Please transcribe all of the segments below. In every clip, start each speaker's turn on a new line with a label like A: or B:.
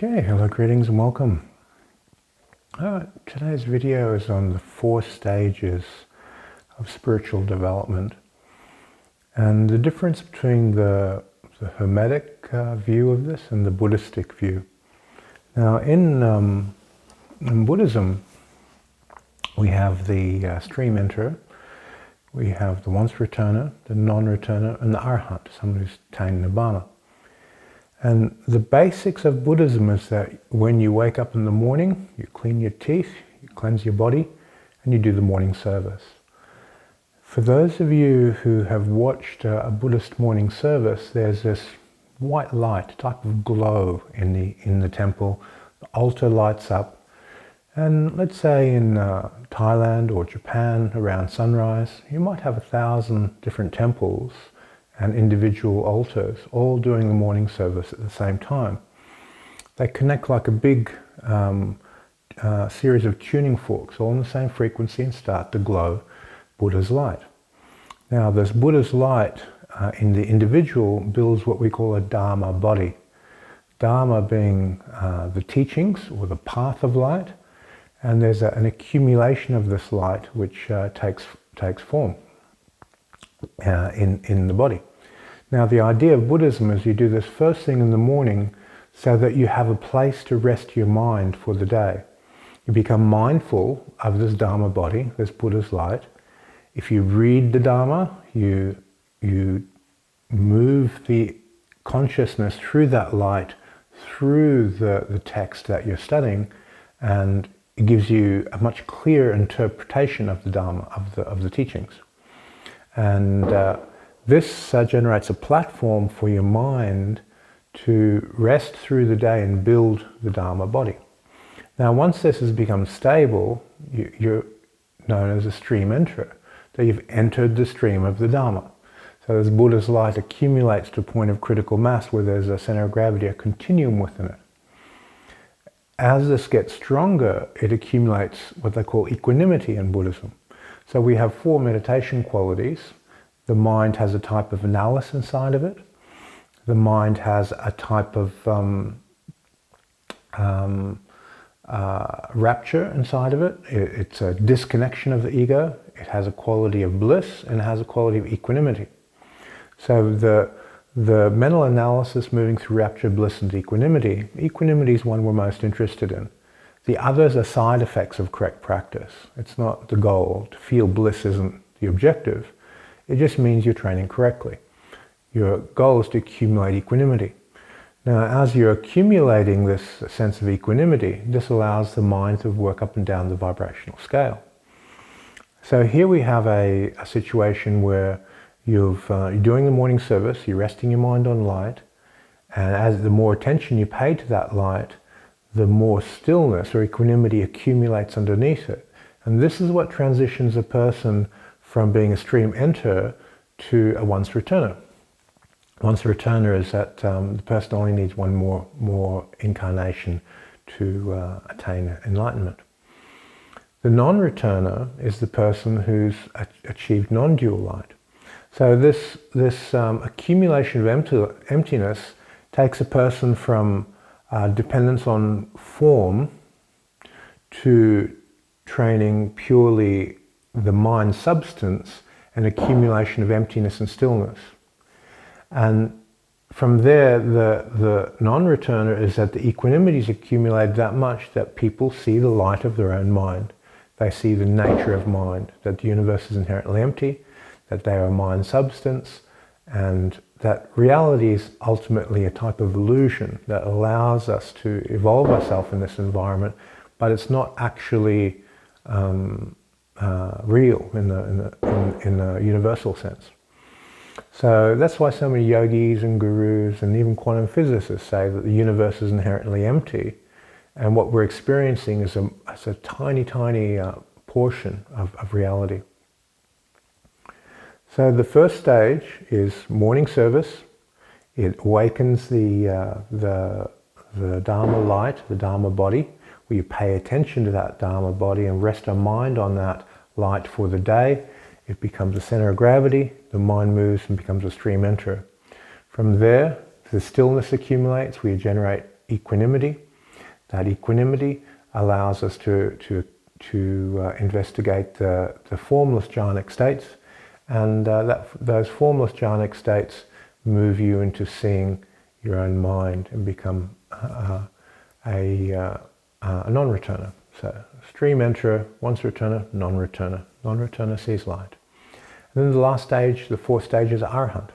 A: Okay, hello, greetings and welcome. Today's video is on the 4 stages of spiritual development and the difference between the Hermetic view of this and the Buddhistic view. Now in Buddhism we have the stream enterer, we have the once returner, the non-returner, and the arhat, someone who's attained nirvana. And the basics of Buddhism is that when you wake up in the morning, you clean your teeth, you cleanse your body, and you do the morning service. For those of you who have watched a Buddhist morning service, there's this white light, type of glow in the temple. The altar lights up. And let's say in Thailand or Japan around sunrise, you might have 1,000 different temples and individual altars, all doing the morning service at the same time. They connect like a big series of tuning forks, all in the same frequency, and start to glow Buddha's light. Now, this Buddha's light in the individual builds what we call a Dharma body. Dharma being the teachings or the path of light, and there's an accumulation of this light which takes form in the body. Now, the idea of Buddhism is you do this first thing in the morning so that you have a place to rest your mind for the day. You become mindful of this Dharma body, this Buddha's light. If you read the Dharma, you move the consciousness through that light, through the text that you're studying, and it gives you a much clearer interpretation of the Dharma, of the teachings. And this generates a platform for your mind to rest through the day and build the Dharma body. Now, once this has become stable, you're known as a stream enterer. So you've entered the stream of the Dharma. So this Buddha's light accumulates to a point of critical mass where there's a center of gravity, a continuum within it. As this gets stronger, it accumulates what they call equanimity in Buddhism. So we have 4 meditation qualities. The mind has a type of analysis inside of it. The mind has a type of rapture inside of it. It's a disconnection of the ego. It has a quality of bliss and it has a quality of equanimity. So the mental analysis moving through rapture, bliss, and equanimity. Equanimity is one we're most interested in. The others are side effects of correct practice. It's not the goal. To feel bliss isn't the objective. It just means you're training correctly. Your goal is to accumulate equanimity. Now, as you're accumulating this sense of equanimity, this allows the mind to work up and down the vibrational scale. So here we have a situation where you're doing the morning service, you're resting your mind on light, and as the more attention you pay to that light, the more stillness or equanimity accumulates underneath it. And this is what transitions a person from being a stream enterer to a once returner. Once returner is that the person only needs one more incarnation to attain enlightenment. The non-returner is the person who's achieved non-dual light. So this accumulation of emptiness takes a person from dependence on form to training purely the mind substance and accumulation of emptiness and stillness. And from there, the non-returner is that the equanimity is accumulated that much that people see the light of their own mind. They see the nature of mind, that the universe is inherently empty, that they are mind substance, and that reality is ultimately a type of illusion that allows us to evolve ourselves in this environment, but it's not actually real in the universal sense. So that's why so many yogis and gurus and even quantum physicists say that the universe is inherently empty, and what we're experiencing is a tiny portion of reality. So the first stage is morning service. It awakens the Dharma light, the Dharma body. We pay attention to that Dharma body and rest our mind on that light for the day. It becomes a center of gravity. The mind moves and becomes a stream enterer. From there, the stillness accumulates. We generate equanimity. That equanimity allows us to investigate the formless jhanic states, and those formless jhanic states move you into seeing your own mind and become a non-returner. So stream enterer, once returner, non-returner. Non-returner sees light. And then the last stage, the fourth stage, is Arahant.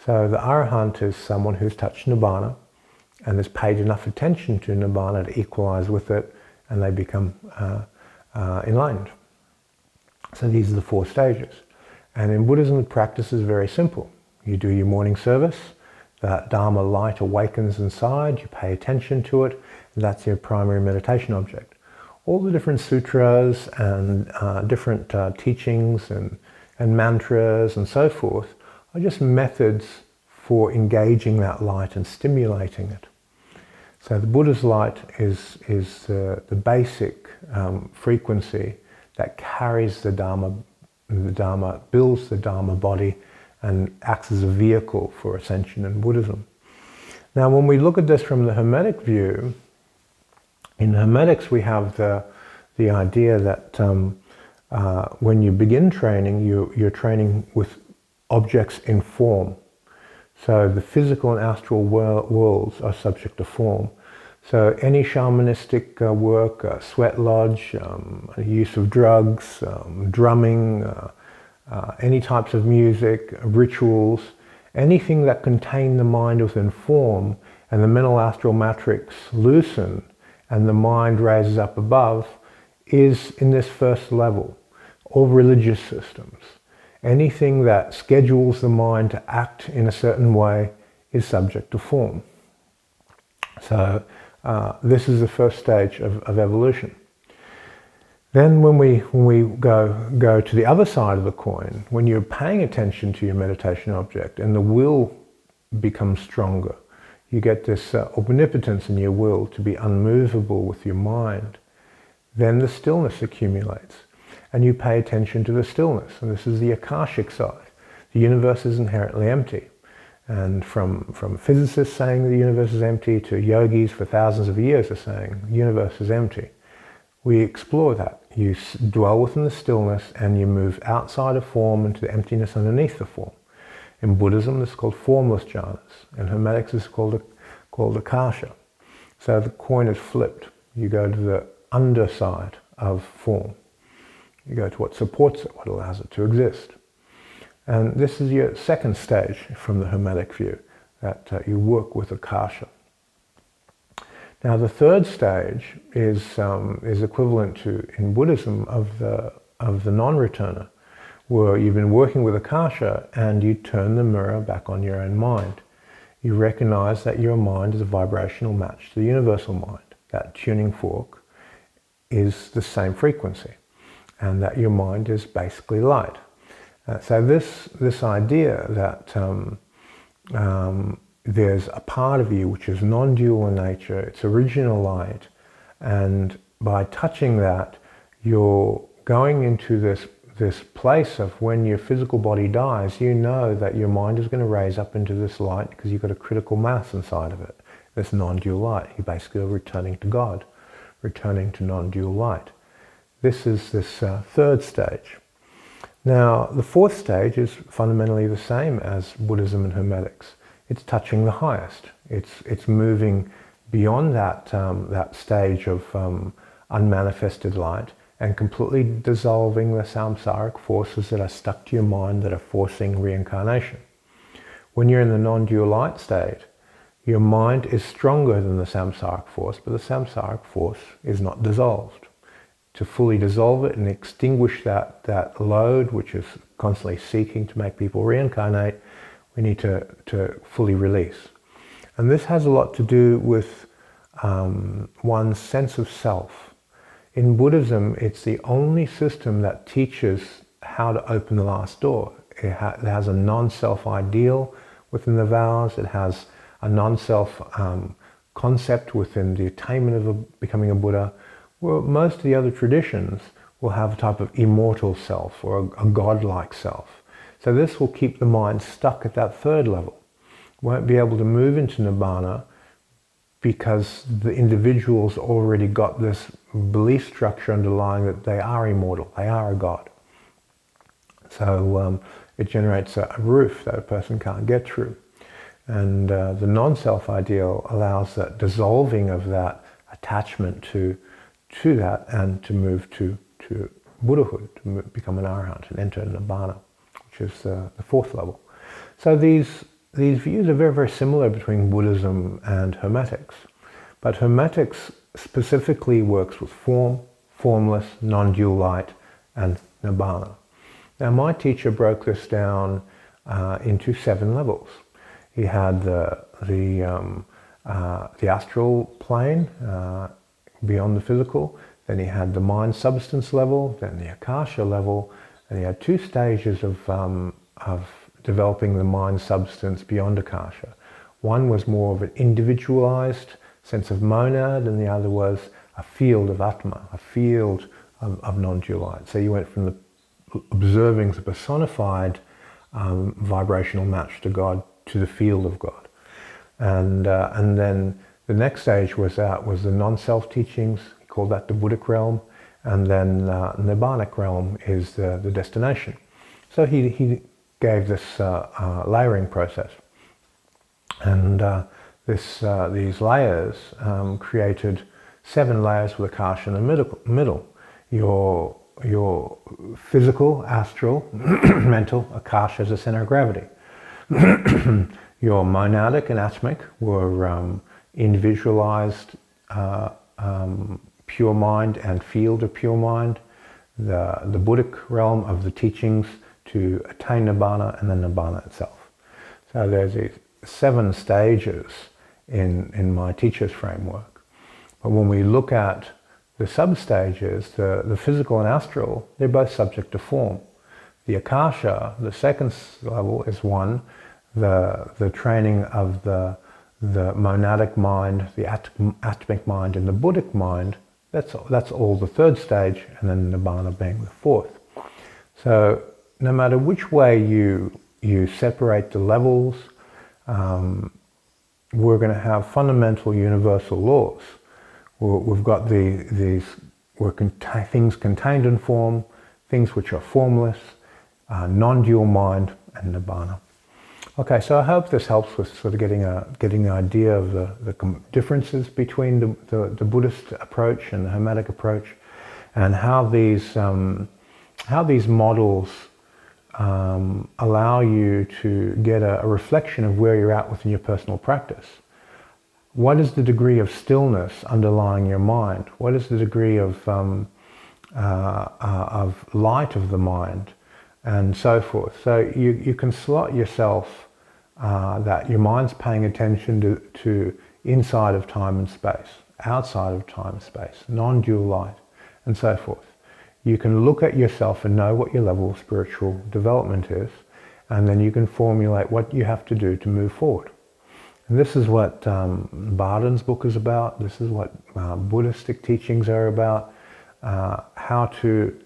A: So the Arahant is someone who's touched Nibbana and has paid enough attention to Nibbana to equalize with it, and they become enlightened. So these are the four stages. And in Buddhism, the practice is very simple. You do your morning service, that Dharma light awakens inside, you pay attention to it, and that's your primary meditation object. All the different sutras and different teachings and mantras and so forth are just methods for engaging that light and stimulating it. So the Buddha's light is the basic frequency that carries the Dharma, builds the Dharma body and acts as a vehicle for ascension in Buddhism. Now when we look at this from the Hermetic view, in Hermetics we have the idea that when you begin training, you're training with objects in form. So the physical and astral worlds are subject to form. So any shamanistic work, sweat lodge, use of drugs, drumming, any types of music, rituals, anything that contain the mind within form and the mental astral matrix loosen and the mind raises up above, is in this first level. All religious systems. Anything that schedules the mind to act in a certain way is subject to form. So this is the first stage of evolution. Then when we go to the other side of the coin, when you're paying attention to your meditation object and the will becomes stronger, you get this omnipotence in your will to be unmovable with your mind, then the stillness accumulates. And you pay attention to the stillness. And this is the Akashic side. The universe is inherently empty. And from physicists saying the universe is empty to yogis for thousands of years are saying the universe is empty. We explore that. You dwell within the stillness and you move outside of form into the emptiness underneath the form. In Buddhism, this is called formless jhanas. In Hermetics, this is called Akasha. So the coin is flipped. You go to the underside of form. You go to what supports it, what allows it to exist. And this is your second stage from the Hermetic view, that you work with Akasha. Now the third stage is equivalent to, in Buddhism, of the non-returner, where you've been working with Akasha and you turn the mirror back on your own mind. You recognize that your mind is a vibrational match to the universal mind. That tuning fork is the same frequency, and that your mind is basically light. So this idea that there's a part of you which is non-dual in nature, it's original light, and by touching that, you're going into this place of when your physical body dies, you know that your mind is going to raise up into this light because you've got a critical mass inside of it, this non-dual light. You're basically returning to God, returning to non-dual light. This is this third stage. Now, the fourth stage is fundamentally the same as Buddhism and Hermetics. It's touching the highest. It's moving beyond that stage of unmanifested light and completely dissolving the samsaric forces that are stuck to your mind that are forcing reincarnation. When you're in the non-dual light state, your mind is stronger than the samsaric force, but the samsaric force is not dissolved. To fully dissolve it and extinguish that load, which is constantly seeking to make people reincarnate, we need to fully release. And this has a lot to do with one's sense of self. In Buddhism, it's the only system that teaches how to open the last door. It has a non-self ideal within the vows. It has a non-self concept within the attainment of becoming a Buddha. Well, most of the other traditions will have a type of immortal self or a godlike self. So this will keep the mind stuck at that third level. Won't be able to move into Nibbana because the individual's already got this belief structure underlying that they are immortal, they are a god. So it generates a roof that a person can't get through. And the non-self ideal allows that dissolving of that attachment to that, and to move to Buddhahood, to become an arahant and enter Nibbana, which is the fourth level. So these views are very, very similar between Buddhism and Hermetics. But Hermetics specifically works with form, formless, non-dual light, and Nibbana. Now my teacher broke this down into 7 levels. He had the astral plane, beyond the physical. Then he had the mind substance level, then the Akasha level, and he had 2 stages of developing the mind substance beyond Akasha. One was more of an individualized sense of monad, and the other was a field of Atma, a field of non-dual light. So you went from the observing the personified vibrational match to God to the field of God. And then the next stage was the non-self teachings. He called that the Buddhic realm. And then Nibbanic realm is the destination. So he gave this layering process. And these layers created 7 layers with Akasha in the middle. Your physical, astral, mental, Akasha as a center of gravity. Your monadic and atmic were individualized pure mind and field of pure mind. The Buddhic realm of the teachings to attain Nibbana, and then Nibbana itself. So there's these 7 stages in my teacher's framework. But when we look at the sub-stages, the physical and astral, they're both subject to form. The Akasha, the second level, is one. The training of the monadic mind, the atmic mind, and the Buddhic mind, that's all the third stage, and then Nibbana being the fourth. So no matter which way you separate the levels, we're going to have fundamental universal laws. We've got things contained in form, things which are formless, non-dual mind, and Nibbana. Okay, so I hope this helps with sort of getting an idea of the differences between the Buddhist approach and the Hermetic approach, and how these models allow you to get a reflection of where you're at within your personal practice. What is the degree of stillness underlying your mind? What is the degree of light of the mind, and so forth? So you can slot yourself that your mind's paying attention to inside of time and space, outside of time and space, non-dual light, and so forth. You can look at yourself and know what your level of spiritual development is, and then you can formulate what you have to do to move forward. And this is what Barden's book is about. This is what Buddhistic teachings are about. How to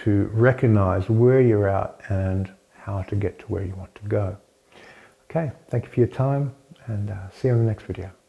A: recognize where you're at and how to get to where you want to go. Okay, thank you for your time, and see you in the next video.